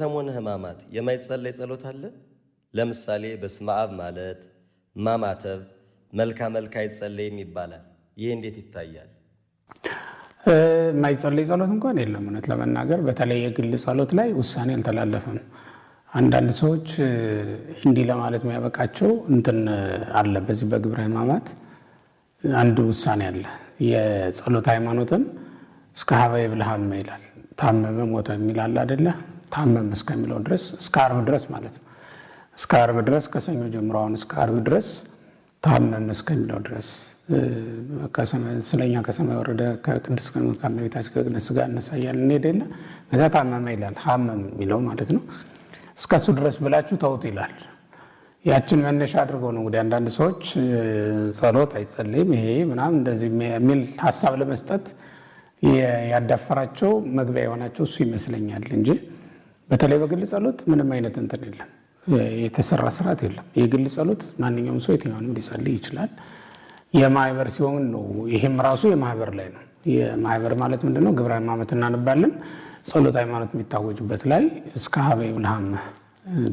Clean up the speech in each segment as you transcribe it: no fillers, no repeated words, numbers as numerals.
በሰሙነ ሕማማት የማይጸለይ ጸሎት አለ? ለምሳሌ በስመ አብ ማለት ማማተብ መልካ አይጸለይም ይባላል። ይህ እንዴት ይታያል? የማይጸለይ ጸሎት እንኳን የለም። እውነት ለመናገር በተለይ የግል ጸሎት ላይ ውሳኔ አልተላለፈም። አንዳንድ ሰዎች እንዲህ ለማለት የሚያበቃቸው እንትን አለ። በዚህ በግብረ ሕማማት አንድ ውሳኔ አለ። የጸሎት ሃይማኖትን እስከ ሀበ ይብልሃም ይላል። ታመመ ሞተ የሚል አለ አይደለ? ታመመ እስከሚለው ድረስ እስከ ዓርብ ድረስ ማለት ነው። እስከ ዓርብ ድረስ ከሰኞ ጀምሮ አሁን እስከ ዓርብ ድረስ ታመመ እስከሚለው ድረስ ስለኛ ከሰማይ ወረደ ከቅድስት ከእመቤታችን ከቅድስት ሥጋ እነሳ እያልን እንሄድ የለ ከዛ ታመመ ይላል። ሀመም የሚለው ማለት ነው። እስከሱ ድረስ ብላችሁ ተውት ይላል። ያችን መነሻ አድርገው ነው እንግዲህ አንዳንድ ሰዎች ጸሎት አይጸልይም ይሄ ምናምን እንደዚህ የሚል ሀሳብ ለመስጠት ያዳፈራቸው መግቢያ የሆናቸው እሱ ይመስለኛል እንጂ በተለይ በግል ጸሎት ምንም አይነት እንትን የለም፣ የተሰራ ስርዓት የለም። የግል ጸሎት ማንኛውም ሰው የትኛውንም ሊጸልይ ይችላል። የማህበር ሲሆን ነው። ይሄም ራሱ የማህበር ላይ ነው። የማህበር ማለት ምንድነው? ግብረ ሕማማት እናነባለን። ጸሎት ሃይማኖት የሚታወጅበት ላይ እስከ ሀበ ይብልሃም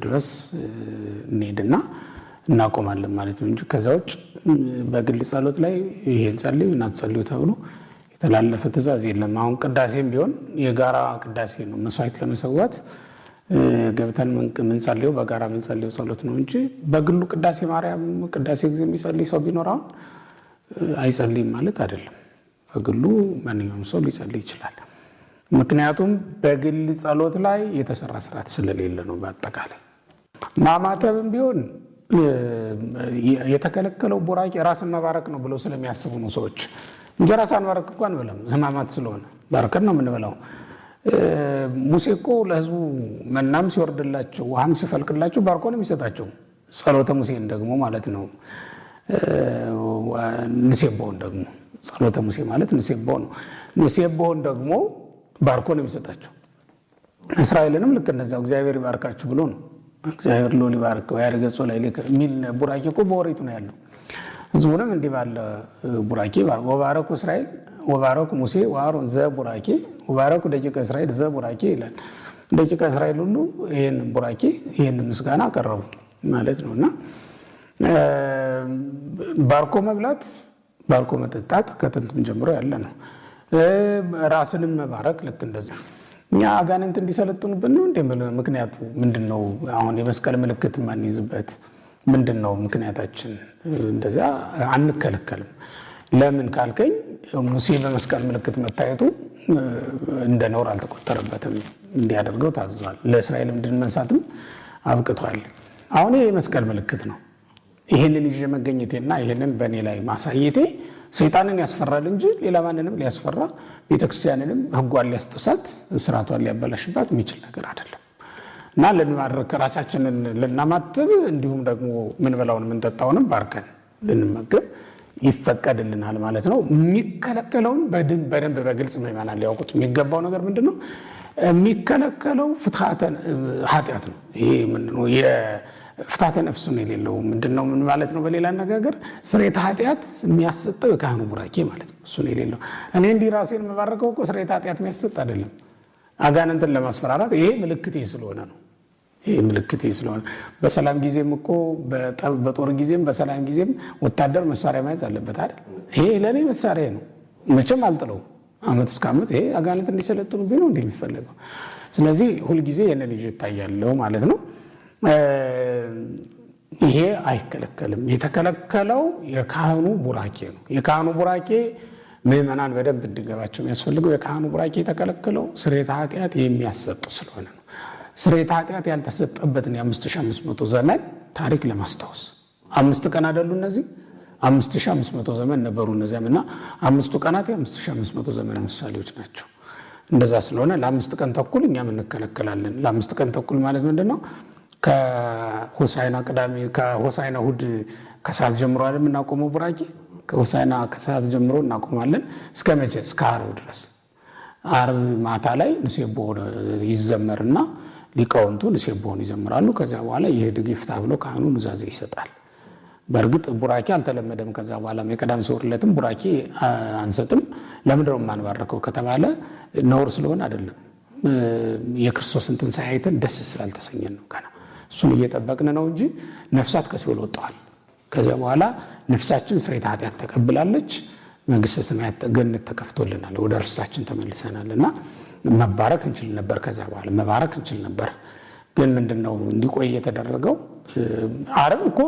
ድረስ እንሄድና እናቆማለን ማለት ነው እንጂ ከዛ ውጭ በግል ጸሎት ላይ ይሄን ጸልዩ እናትጸልዩ ተብሎ የተላለፈ ትእዛዝ የለም። አሁን ቅዳሴም ቢሆን የጋራ ቅዳሴ ነው። መስዋዕት ለመሰዋት ገብተን ምንጸልየው በጋራ ምንጸልየው ጸሎት ነው እንጂ በግሉ ቅዳሴ ማርያም ቅዳሴ ጊዜ የሚጸልይ ሰው ቢኖር አሁን አይጸልይም ማለት አይደለም። በግሉ ማንኛውም ሰው ሊጸልይ ይችላል። ምክንያቱም በግል ጸሎት ላይ የተሰራ ስርዓት ስለሌለ ነው። በአጠቃላይ ማማተብም ቢሆን የተከለከለው ቡራኬ ራስን መባረክ ነው ብለው ስለሚያስቡ ነው ሰዎች። እንጀራ ሳንባረክ እንኳን አንበላም፣ ሕማማት ስለሆነ ባርከን ነው የምንበላው። ሙሴ እኮ ለሕዝቡ መናም ሲወርድላቸው ውሃም ሲፈልቅላቸው ባርኮ ነው የሚሰጣቸው። ጸሎተ ሙሴን ደግሞ ማለት ነው ንሴቦን ደግሞ ጸሎተ ሙሴ ማለት ንሴቦ ነው። ንሴቦን ደግሞ ባርኮ ነው የሚሰጣቸው። እስራኤልንም ልክ እንደዚያው እግዚአብሔር ይባርካችሁ ብሎ ነው። እግዚአብሔር ሎሊ ባርከው ያርገጾ ላይ የሚል ቡራኬ እኮ በወሬቱ ነው ያለው። ህዝቡንም እንዲህ ባለ ቡራኬ ወባረኩ እስራኤል ወባረኩ ሙሴ ወአሮን ዘቡራኬ ወባረኩ ደቂቀ እስራኤል ዘቡራኬ ይላል። ደቂቀ እስራኤል ሁሉ ይሄን ቡራኬ ይሄን ምስጋና አቀረቡ ማለት ነውና ባርኮ መብላት ባርኮ መጠጣት ከጥንትም ጀምሮ ያለ ነው። ራስንም መባረክ ልክ እንደዛ እኛ አጋንንት እንዲሰለጥኑብን ነው እንደ ምክንያቱ ምንድነው? አሁን የመስቀል ምልክት ማንይዝበት ምንድነው ምክንያታችን? እንደዛ አንከለከልም። ለምን ካልከኝ ሙሴ በመስቀል ምልክት መታየቱ እንደ ነውር አልተቆጠረበትም፣ እንዲያደርገው ታዝዟል። ለእስራኤል ምድን መንሳትም አብቅቷል። አሁን ይሄ የመስቀል ምልክት ነው። ይሄንን ይዤ መገኘቴና ይሄንን በእኔ ላይ ማሳየቴ ሰይጣንን ያስፈራል እንጂ ሌላ ማንንም ሊያስፈራ ቤተክርስቲያንንም ሕጓን ሊያስጥሳት ስርዓቷን ሊያበላሽባት የሚችል ነገር አይደለም። እና ልንባርክ ራሳችንን ልናማትብ እንዲሁም ደግሞ ምንበላውን ምንጠጣውንም ባርከን ልንመገብ ይፈቀድልናል ማለት ነው። የሚከለከለውን በደንብ በግልጽ ምዕመናን ሊያውቁት የሚገባው ነገር ምንድነው? የሚከለከለው ፍትሐተ ኃጢአት ነው። ይሄ ምንድነው? የፍትሐተ ነፍስ ነው የሌለው ምንድነው? ምን ማለት ነው? በሌላ አነጋገር ስርየተ ኃጢአት የሚያሰጠው የካህኑ ቡራኬ ማለት ነው። እሱ ነው የሌለው። እኔ እንዲህ ራሴን የምባረከው እኮ ስርየተ ኃጢአት የሚያሰጥ አይደለም። አጋንንትን ለማስፈራራት ይሄ ምልክቴ ስለሆነ ነው። ይሄ ምልክቴ ስለሆነ በሰላም ጊዜም እኮ በጦር ጊዜም በሰላም ጊዜም ወታደር መሳሪያ መያዝ አለበት አይደል? ይሄ ለኔ መሳሪያ ነው፣ መቼም አልጥለው። አመት እስከ አመት ይሄ አጋንንት እንዲሰለጥኑብኝ ነው እንደሚፈልገው። ስለዚህ ሁልጊዜ የነን ልጅ ይታያለው ማለት ነው። ይሄ አይከለከልም። የተከለከለው የካህኑ ቡራኬ ነው። የካህኑ ቡራኬ ምዕመናን በደንብ እንዲገባቸው የሚያስፈልገው የካህኑ ቡራኬ የተከለከለው ስርየተ ኃጢአት የሚያሰጥ ስለሆነ ነው። ስርየተ ኃጢአት ያልተሰጠበትን የ5500 ዘመን ታሪክ ለማስታወስ 5 ቀን አይደሉ እነዚህ 5500 ዘመን ነበሩ እነዚያም እና 5ቱ ቀናት የ5500 ዘመን ምሳሌዎች ናቸው። እንደዛ ስለሆነ ለ5 ቀን ተኩል እኛም እንከለከላለን። ለ5 ቀን ተኩል ማለት ምንድነው? ከሆሳዕና ቅዳሜ ከሆሳዕና እሑድ ከሰዓት ጀምሮ አይደል የምናቆመው ቡራኬ ከሆሳዕና ከሰዓት ጀምሮ እናቆማለን። እስከ መቼ? እስከ ዓርብ ድረስ። ዓርብ ማታ ላይ ንሴቦ ይዘመርና ሊቃውንቱ ንሴቦን ይዘምራሉ። ከዚያ በኋላ ይሄድግ ይፍታ ብሎ ካህኑ ኑዛዜ ይሰጣል። በእርግጥ ቡራኬ አልተለመደም። ከዛ በኋላ የቀዳም ሰው ዕለትም ቡራኬ አንሰጥም። ለምንድነው የማንባረከው ከተባለ ነውር ስለሆነ አይደለም። የክርስቶስን ትንሣኤ አይተን ደስ ስላልተሰኘን ነው። ገና እሱን እየጠበቅን ነው እንጂ ነፍሳት ከሲኦል ወጥተዋል። ከዚያ በኋላ ነፍሳችን ስርየተ ኃጢአት ተቀብላለች። መንግሥተ ሰማያት ገነት ተከፍቶልናል። ወደ ርስታችን ተመልሰናል እና መባረክ እንችል ነበር። ከዛ በኋላ መባረክ እንችል ነበር። ግን ምንድነው እንዲቆይ የተደረገው? አረብ እኮ